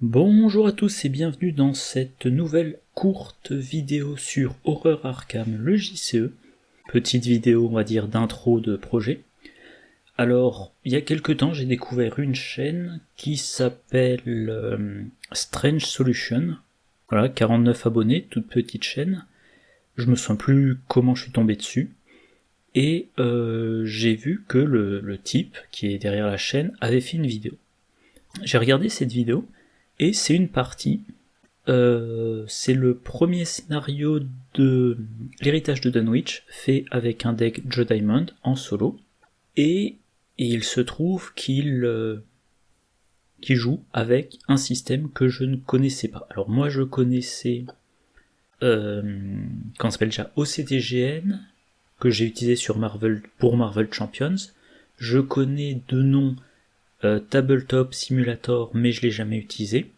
Bonjour à tous et bienvenue dans cette nouvelle courte vidéo sur Horror Arkham, le JCE. Petite vidéo, on va dire, d'intro de projet. Alors, il y a quelques temps, j'ai découvert une chaîne qui s'appelle Strange Solution. Voilà, 49 abonnés, toute petite chaîne. Je me souviens plus comment je suis tombé dessus. Et j'ai vu que le type qui est derrière la chaîne avait fait une vidéo. J'ai regardé cette vidéo, et c'est une partie, c'est le premier scénario de l'héritage de Dunwich, fait avec un deck Joe Diamond en solo, et il se trouve qu'il joue avec un système que je ne connaissais pas. Alors moi je connaissais, comment s'appelle déjà, OCTGN, que j'ai utilisé sur pour Marvel Champions. Je connais de nom Tabletop Simulator, mais je l'ai jamais utilisé.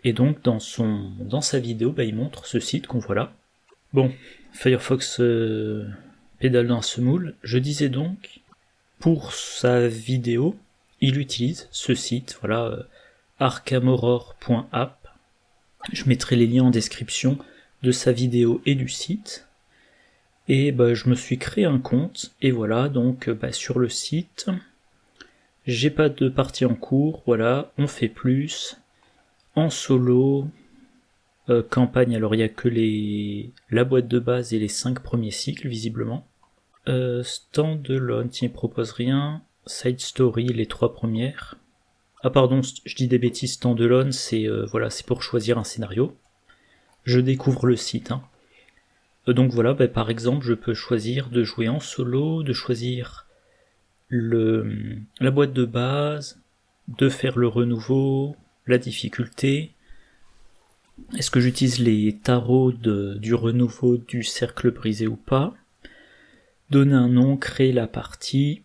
Et donc dans sa vidéo, il montre ce site qu'on voit là. Bon, Firefox pédale dans ce moule. Je disais donc, pour sa vidéo, il utilise ce site, voilà, arkhamhorror.app. Je mettrai les liens en description de sa vidéo et du site. Et je me suis créé un compte, et voilà, donc sur le site, j'ai pas de partie en cours, voilà, on fait plus, en solo, campagne, alors il n'y a que la boîte de base et les 5 premiers cycles, visiblement. Standalone, il ne propose rien. Side story, les 3 premières. Ah pardon, je dis des bêtises, standalone, c'est c'est pour choisir un scénario. Je découvre le site. Donc voilà, par exemple, je peux choisir de jouer en solo, de choisir la boîte de base, de faire le renouveau, la difficulté. Est-ce que j'utilise les tarots du renouveau du cercle brisé ou pas? Donner un nom, créer la partie,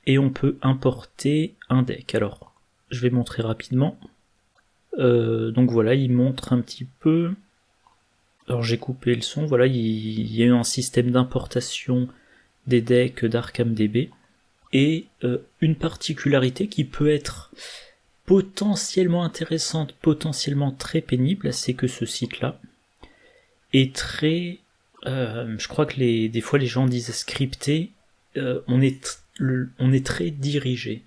et on peut importer un deck. Alors, je vais montrer rapidement. Donc voilà, il montre un petit peu. Alors j'ai coupé le son, voilà, il y a eu un système d'importation des decks d'ArkhamDB, et une particularité qui peut être potentiellement intéressante, potentiellement très pénible, c'est que ce site-là est très... je crois que des fois les gens disent scripté, on est très dirigé.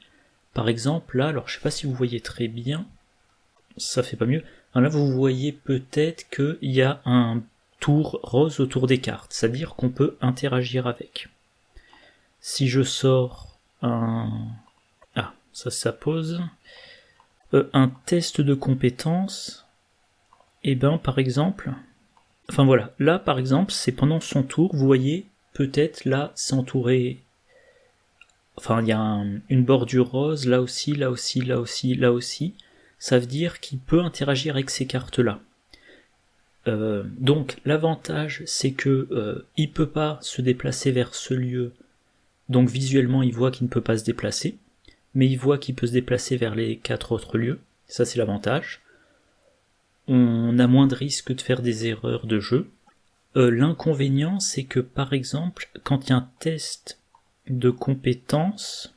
Par exemple, là, alors je sais pas si vous voyez très bien, ça fait pas mieux. Alors là, vous voyez peut-être qu'il y a un tour rose autour des cartes, c'est-à-dire qu'on peut interagir avec. Si je sors un... Ah, ça pose... un test de compétence, et par exemple... Enfin voilà, là par exemple, c'est pendant son tour, vous voyez, peut-être là, c'est entouré... Enfin, il y a une bordure rose, là aussi, là aussi, là aussi, là aussi. Ça veut dire qu'il peut interagir avec ces cartes-là. Donc l'avantage, c'est que il peut pas se déplacer vers ce lieu. Donc visuellement, il voit qu'il ne peut pas se déplacer, mais il voit qu'il peut se déplacer vers les 4 autres lieux. Ça, c'est l'avantage. On a moins de risques de faire des erreurs de jeu. L'inconvénient, c'est que par exemple, quand il y a un test de compétences,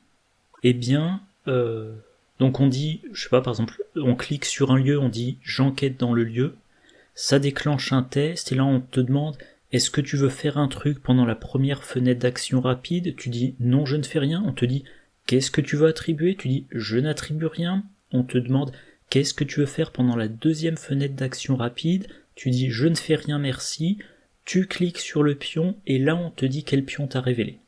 donc on dit, je sais pas, par exemple, on clique sur un lieu, on dit j'enquête dans le lieu, ça déclenche un test, et là on te demande est-ce que tu veux faire un truc pendant la première fenêtre d'action rapide? Tu dis non, je ne fais rien. On te dit qu'est-ce que tu veux attribuer? Tu dis je n'attribue rien. On te demande qu'est-ce que tu veux faire pendant la deuxième fenêtre d'action rapide? Tu dis je ne fais rien, merci. Tu cliques sur le pion, et là on te dit quel pion t'as révélé.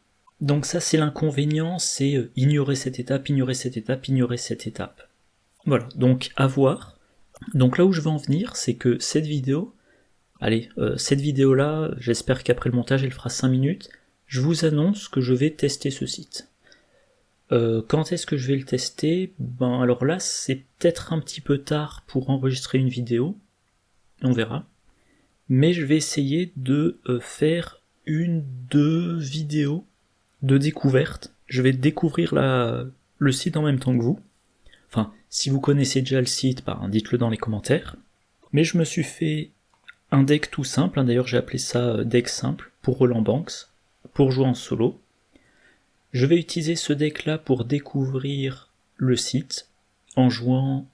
Donc ça c'est l'inconvénient, c'est ignorer cette étape, ignorer cette étape, ignorer cette étape. Voilà, donc à voir. Donc là où je veux en venir, c'est que cette vidéo, cette vidéo-là, j'espère qu'après le montage elle fera 5 minutes, je vous annonce que je vais tester ce site. Quand est-ce que je vais le tester? Alors là, c'est peut-être un petit peu tard pour enregistrer une vidéo, on verra. Mais je vais essayer de faire 1-2 vidéos de découverte. Je vais découvrir le site en même temps que vous. Enfin, si vous connaissez déjà le site, dites-le dans les commentaires. Mais je me suis fait un deck tout simple, d'ailleurs j'ai appelé ça deck simple, pour Roland Banks, pour jouer en solo. Je vais utiliser ce deck là pour découvrir le site, en jouant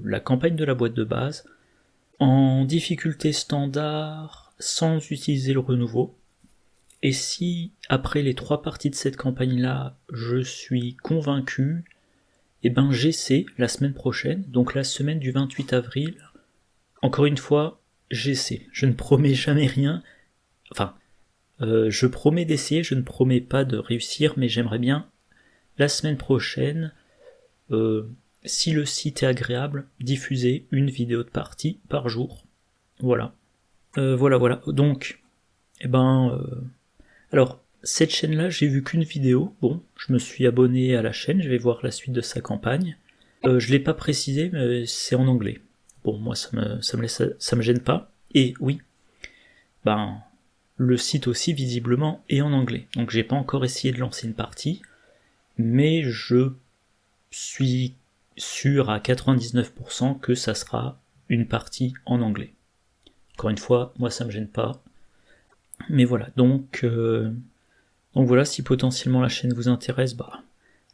la campagne de la boîte de base, en difficulté standard, sans utiliser le renouveau. Et si, après les 3 parties de cette campagne-là, je suis convaincu, et ben j'essaie la semaine prochaine, donc la semaine du 28 avril, encore une fois, j'essaie. Je ne promets jamais rien, enfin, je promets d'essayer, je ne promets pas de réussir, mais j'aimerais bien, la semaine prochaine, si le site est agréable, diffuser une vidéo de partie par jour. Voilà. Voilà. Donc, alors, cette chaîne-là, j'ai vu qu'une vidéo. Bon, je me suis abonné à la chaîne, je vais voir la suite de sa campagne. Je l'ai pas précisé, mais c'est en anglais. Bon, moi, ça me gêne pas. Et oui, le site aussi, visiblement, est en anglais. Donc, j'ai pas encore essayé de lancer une partie, mais je suis sûr à 99% que ça sera une partie en anglais. Encore une fois, moi, ça me gêne pas. Mais voilà, donc voilà, si potentiellement la chaîne vous intéresse,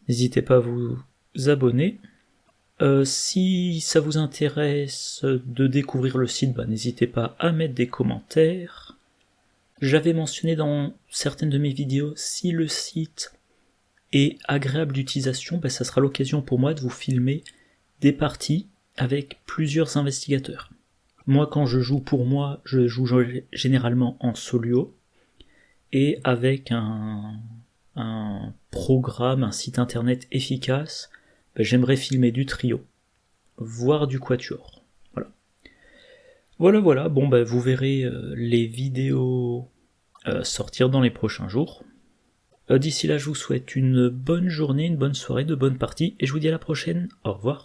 n'hésitez pas à vous abonner. Si ça vous intéresse de découvrir le site, n'hésitez pas à mettre des commentaires. J'avais mentionné dans certaines de mes vidéos, si le site est agréable d'utilisation, ça sera l'occasion pour moi de vous filmer des parties avec plusieurs investigateurs. Moi, quand je joue pour moi, je joue généralement en solo et avec un programme, un site internet efficace, j'aimerais filmer du trio, voire du quatuor. Voilà. Bon, vous verrez les vidéos sortir dans les prochains jours. D'ici là, je vous souhaite une bonne journée, une bonne soirée, de bonnes parties, et je vous dis à la prochaine. Au revoir.